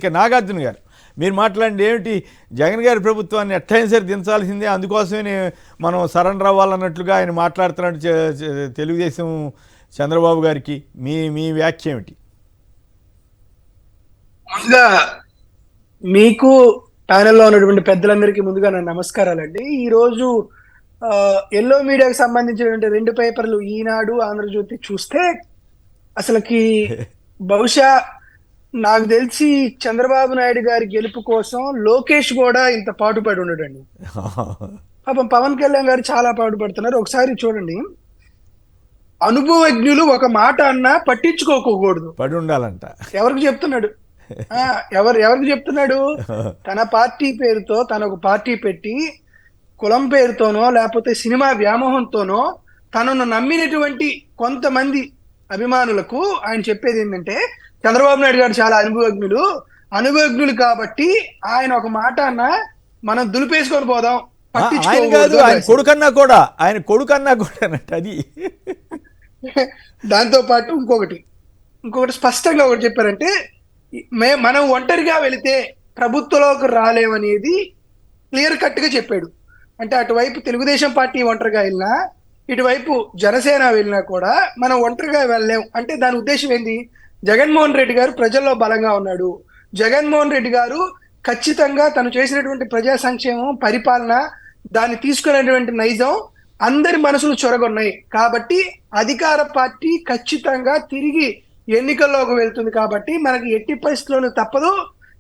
ఇక నాగార్జున గారు మీరు మాట్లాడండి. ఏమిటి జగన్ గారి ప్రభుత్వాన్ని ఎట్టయినా సరే దించాల్సిందే, అందుకోసమే మనం సరెండర్ అవ్వాలన్నట్లుగా ఆయన మాట్లాడుతున్నట్టు తెలుగుదేశం చంద్రబాబు గారికి మీ వ్యాఖ్య ఏమిటి? ముందుగా మీకు ప్యానెల్లో ఉన్నటువంటి పెద్దలందరికీ ముందుగా నా నమస్కారాలండి. ఈరోజు ఎల్లో మీడియాకి సంబంధించినటువంటి 2 పేపర్లు ఈనాడు, ఆంధ్రజ్యోతి చూస్తే అసలుకి బహుశా నాకు తెలిసి చంద్రబాబు నాయుడు గారి గెలుపు కోసం లోకేష్ కూడా ఇంత పాటుపడి ఉండడండి. పాపం పవన్ కళ్యాణ్ గారు చాలా పాటుపడుతున్నారు. ఒకసారి చూడండి, అనుభవజ్ఞులు ఒక మాట అన్నా పట్టించుకోకూడదు, పడి ఉండాలంట. ఎవరికి చెప్తున్నాడు? ఎవరికి చెప్తున్నాడు? తన పార్టీ పేరుతో తన ఒక పార్టీ పెట్టి కులం పేరుతోనో లేకపోతే సినిమా వ్యామోహంతోనో తనను నమ్మినటువంటి కొంతమంది అభిమానులకు ఆయన చెప్పేది ఏంటంటే, చంద్రబాబు నాయుడు గారు చాలా అనుభవజ్ఞులు కాబట్టి ఆయన ఒక మాట అన్న మనం దులిపేసుకొని పోదాం, ఆయన కాదు ఆయన కొడుకన్నా కూడా అది. దాంతో పాటు ఇంకొకటి స్పష్టంగా ఒకటి చెప్పారంటే, మనం ఒంటరిగా వెళితే ప్రభుత్వంలోకి రాలేమనేది క్లియర్ కట్ గా చెప్పాడు. అంటే అటువైపు తెలుగుదేశం పార్టీ ఒంటరిగా వెళ్ళినా, ఇటువైపు జనసేన వెళ్ళినా కూడా మనం ఒంటరిగా వెళ్ళలేం. అంటే దాని ఉద్దేశం ఏంది? జగన్మోహన్ రెడ్డి గారు ప్రజల్లో బలంగా ఉన్నాడు. జగన్మోహన్ రెడ్డి గారు ఖచ్చితంగా తను చేసినటువంటి ప్రజా సంక్షేమం, పరిపాలన, దాన్ని తీసుకునేటువంటి నైజం అందరి మనసులు చొరగొన్నాయి. కాబట్టి అధికార పార్టీ ఖచ్చితంగా తిరిగి ఎన్నికల్లోకి వెళ్తుంది. కాబట్టి మనకి ఎట్టి పరిస్థితుల్లోనూ తప్పదు.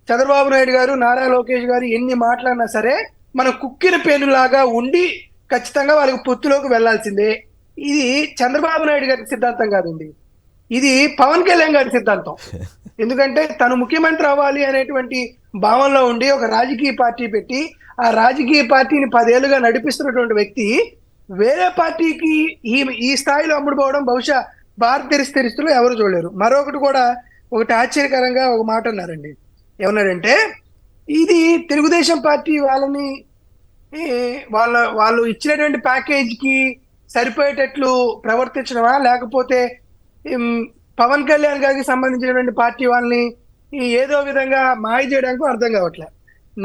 చంద్రబాబు నాయుడు గారు, నారా లోకేష్ గారు ఎన్ని మాట్లాడినా సరే మనం కుక్కిన పేనులాగా ఉండి ఖచ్చితంగా వాళ్ళకి పొత్తులోకి వెళ్లాల్సిందే. ఇది చంద్రబాబు నాయుడు గారి సిద్ధాంతం కాదండి, ఇది పవన్ కళ్యాణ్ గారి సిద్ధాంతం. ఎందుకంటే తను ముఖ్యమంత్రి అవ్వాలి అనేటువంటి భావనలో ఉండి ఒక రాజకీయ పార్టీ పెట్టి ఆ రాజకీయ పార్టీని 10 ఏళ్లుగా నడిపిస్తున్నటువంటి వ్యక్తి వేరే పార్టీకి ఈ స్థాయిలో అమ్ముడుపోవడం బహుశా భారత చరిత్రలో ఎవరు చూడలేరు. మరొకటి కూడా ఒకటి ఆశ్చర్యకరంగా ఒక మాట అన్నారండి. ఏమన్నారంటే, ఇది తెలుగుదేశం పార్టీ వాళ్ళు ఇచ్చినటువంటి ప్యాకేజ్కి సరిపోయేటట్లు ప్రవర్తించడమా, లేకపోతే పవన్ కళ్యాణ్ గారికి సంబంధించినటువంటి పార్టీ వాళ్ళని ఏదో విధంగా మాయ చేయడానికి అర్థం కావట్లేదు.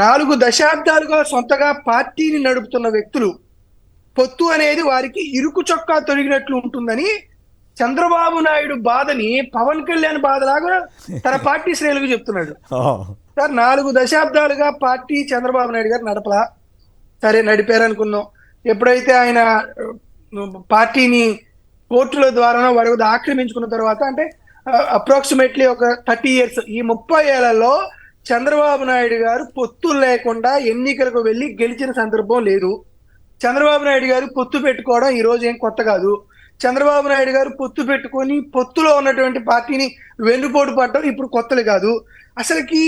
4 దశాబ్దాలుగా సొంతగా పార్టీని నడుపుతున్న వ్యక్తులు పొత్తు అనేది వారికి ఇరుకు చొక్కా తొలగినట్లు ఉంటుందని చంద్రబాబు నాయుడు బాధని పవన్ కళ్యాణ్ బాధలాగా తన పార్టీ శ్రేణులకు చెప్తున్నాడు. సార్, 4 దశాబ్దాలుగా పార్టీ చంద్రబాబు నాయుడు గారు నడపలా, సరే నడిపారనుకున్నాం. ఎప్పుడైతే ఆయన పార్టీని కోర్టుల ద్వారా వరకు ఆక్రమించుకున్న తర్వాత, అంటే అప్రాక్సిమేట్లీ ఒక 30 years, ఈ 30 ఏళ్లలో చంద్రబాబు నాయుడు గారు పొత్తులు లేకుండా ఎన్నికలకు వెళ్ళి గెలిచిన సందర్భం లేదు. చంద్రబాబు నాయుడు గారు పొత్తు పెట్టుకోవడం ఈ రోజు ఏం కొత్త కాదు. చంద్రబాబు నాయుడు గారు పొత్తు పెట్టుకొని పొత్తులో ఉన్నటువంటి పార్టీని వెన్నుపోటు పట్టడం ఇప్పుడు కొత్తలు కాదు. అసలుకి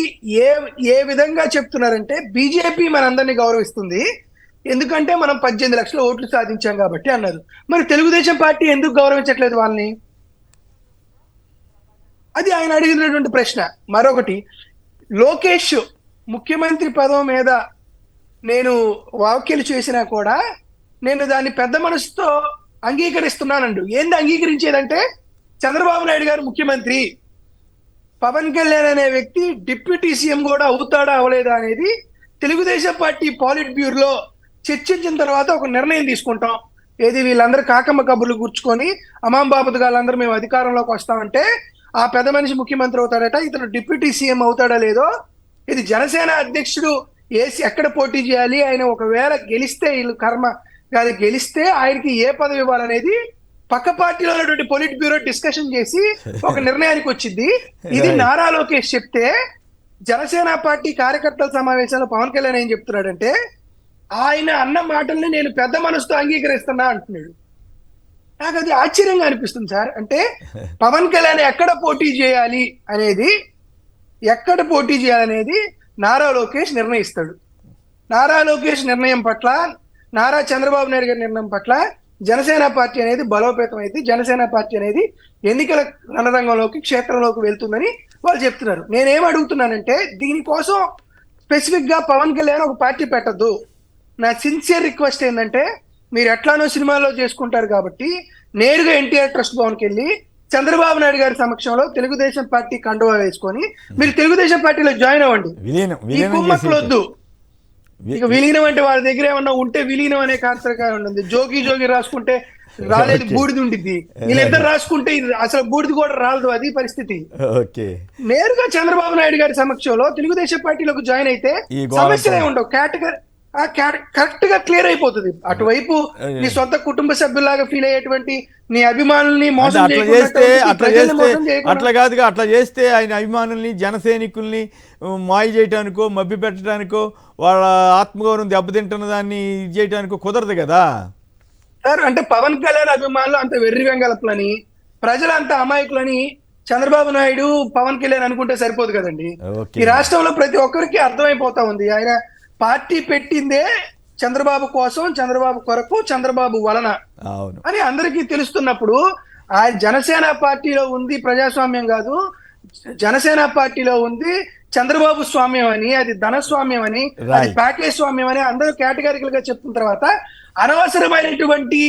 ఏ విధంగా చెప్తున్నారంటే, బీజేపీ మనందరినీ గౌరవిస్తుంది ఎందుకంటే మనం 18 లక్షల ఓట్లు సాధించాం కాబట్టి అన్నారు. మరి తెలుగుదేశం పార్టీ ఎందుకు గౌరవించట్లేదు వాళ్ళని? అది ఆయన అడిగినటువంటి ప్రశ్న. మరొకటి, లోకేష్ ముఖ్యమంత్రి పదవి మీద నేను వ్యాఖ్యలు చేసినా కూడా నేను దాన్ని పెద్ద మనసుతో అంగీకరిస్తున్నానండు. ఏంది అంగీకరించేదంటే, చంద్రబాబు నాయుడు గారు ముఖ్యమంత్రి, పవన్ కళ్యాణ్ అనే వ్యక్తి డిప్యూటీ సీఎం కూడా అవుతాడా అవలేదా అనేది తెలుగుదేశం పార్టీ పాలిట్ బ్యూరోలో చర్చించిన తర్వాత ఒక నిర్ణయం తీసుకుంటాం. ఏది, వీళ్ళందరూ కాకమ్మ కబుర్లు కూర్చుకొని అమాంబాబు గాళ్ళందరూ మేము అధికారంలోకి వస్తామంటే ఆ పెద్ద మనిషి ముఖ్యమంత్రి అవుతాడట, ఇతను డిప్యూటీ సీఎం అవుతాడా లేదో, ఇది జనసేన అధ్యక్షుడు ఎక్కడ పోటీ చేయాలి, ఆయన ఒకవేళ గెలిస్తే వీళ్ళు కర్మ కాదు, గెలిస్తే ఆయనకి ఏ పదవి ఇవ్వాలనేది పక్క పార్టీలో ఉన్నటువంటి పొలిట్ బ్యూరో డిస్కషన్ చేసి ఒక నిర్ణయానికి వచ్చింది. ఇది నారా లోకేష్ చెప్తే, జనసేన పార్టీ కార్యకర్తల సమావేశంలో పవన్ కళ్యాణ్ ఏం చెప్తున్నాడంటే, ఆయన అన్న మాటల్ని నేను పెద్ద మనసుతో అంగీకరిస్తున్నా అంటున్నాడు. నాకు అది ఆశ్చర్యంగా అనిపిస్తుంది సార్. అంటే పవన్ కళ్యాణ్ ఎక్కడ పోటీ చేయాలి అనేది నారా లోకేష్ నిర్ణయిస్తాడు. నారా లోకేష్ నిర్ణయం పట్ల, నారా చంద్రబాబు నాయుడు గారి నిర్ణయం పట్ల జనసేన పార్టీ అనేది బలోపేతం అయితే జనసేన పార్టీ అనేది ఎన్నికల రణరంగంలోకి, క్షేత్రంలోకి వెళ్తుందని వాళ్ళు చెప్తున్నారు. నేనేం అడుగుతున్నానంటే, దీనికోసం స్పెసిఫిక్ గా పవన్ కళ్యాణ్ ఒక పార్టీ పెట్టద్దు. నా సిన్సియర్ రిక్వెస్ట్ ఏంటంటే, మీరు ఎట్లానో సినిమాలో చేసుకుంటారు కాబట్టి నేరుగా ఎన్టీఆర్ ట్రస్ట్ భవన్కి వెళ్ళి చంద్రబాబు నాయుడు గారి సమక్షంలో తెలుగుదేశం పార్టీ కండువా వేసుకొని మీరు తెలుగుదేశం పార్టీలో జాయిన్ అవ్వండి. విలీనం ఈ విలీనం కుమ్మక్కులు చేసి వద్దు. ఇక విలీనం అంటే వాళ్ళ దగ్గర ఏమన్నా ఉంటే విలీనం అనే కాన్సెప్ట్ ఉంటుంది. జోగి రాసుకుంటే రాలేదు బూడిది ఉండిద్ది. వీళ్ళిద్దరు రాసుకుంటే అసలు బూడిది కూడా రాలదు. అది పరిస్థితి. ఓకే, నేరుగా చంద్రబాబు నాయుడు గారి సమక్షంలో తెలుగుదేశం పార్టీలోకి జాయిన్ అయితే సమస్యలే ఉండవు. కరెక్ట్ గా క్లియర్ అయిపోతుంది. అటువైపు నీ సొంత కుటుంబ సభ్యులాగా ఫీల్ అయ్యేటువంటి నీ అభిమానుల్ని మోసం అట్లా కాదుగా, అట్లా చేస్తే ఆయన అభిమానుల్ని జనసైనికుల్ని మాయ చేయటానికో మభ్య పెట్టడానికో వాళ్ళ ఆత్మగౌరవం దెబ్బతింటున్న దాన్ని ఇది చేయటానికో కుదరదు కదా సార్. అంటే పవన్ కళ్యాణ్ అభిమానులు అంత వెర్రి వెంగళప్లని, ప్రజలంతా అమాయకులని చంద్రబాబు నాయుడు పవన్ కళ్యాణ్ అనుకుంటే సరిపోదు కదండి. ఈ రాష్ట్రంలో ప్రతి ఒక్కరికి అర్థమైపోతా ఉంది. ఆయన పార్టీ పెట్టిందే చంద్రబాబు కోసం, చంద్రబాబు కొరకు, చంద్రబాబు వలన అని అందరికీ తెలుస్తున్నప్పుడు ఆయన జనసేన పార్టీలో ఉంది ప్రజాస్వామ్యం కాదు, జనసేన పార్టీలో ఉంది చంద్రబాబు స్వామ్యం అని, అది ధనస్వామ్యం అని, అది ప్యాకేజ్ స్వామ్యం అని అందరూ కేటగిరికల్ గా చెప్తున్న తర్వాత అనవసరమైనటువంటి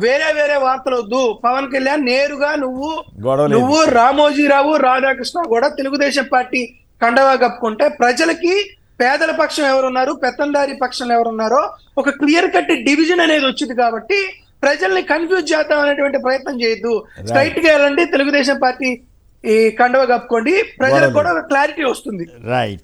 వేరే వేరే వార్తలు వద్దు. పవన్ కళ్యాణ్ నేరుగా నువ్వు రామోజీరావు, రాధాకృష్ణ కూడా తెలుగుదేశం పార్టీ కండవా కప్పుకుంటే ప్రజలకి పేదల పక్షం ఎవరున్నారు, పెత్తందారి పక్షం ఎవరున్నారో ఒక క్లియర్ కట్ డివిజన్ అనేది వచ్చింది. కాబట్టి ప్రజల్ని కన్ఫ్యూజ్ చేద్దాం అనేటువంటి ప్రయత్నం చేయొద్దు. స్ట్రైట్ గా వెళ్ళండి, తెలుగుదేశం పార్టీ ఈ కండవ కప్పుకోండి, ప్రజలకు కూడా ఒక క్లారిటీ వస్తుంది. రైట్.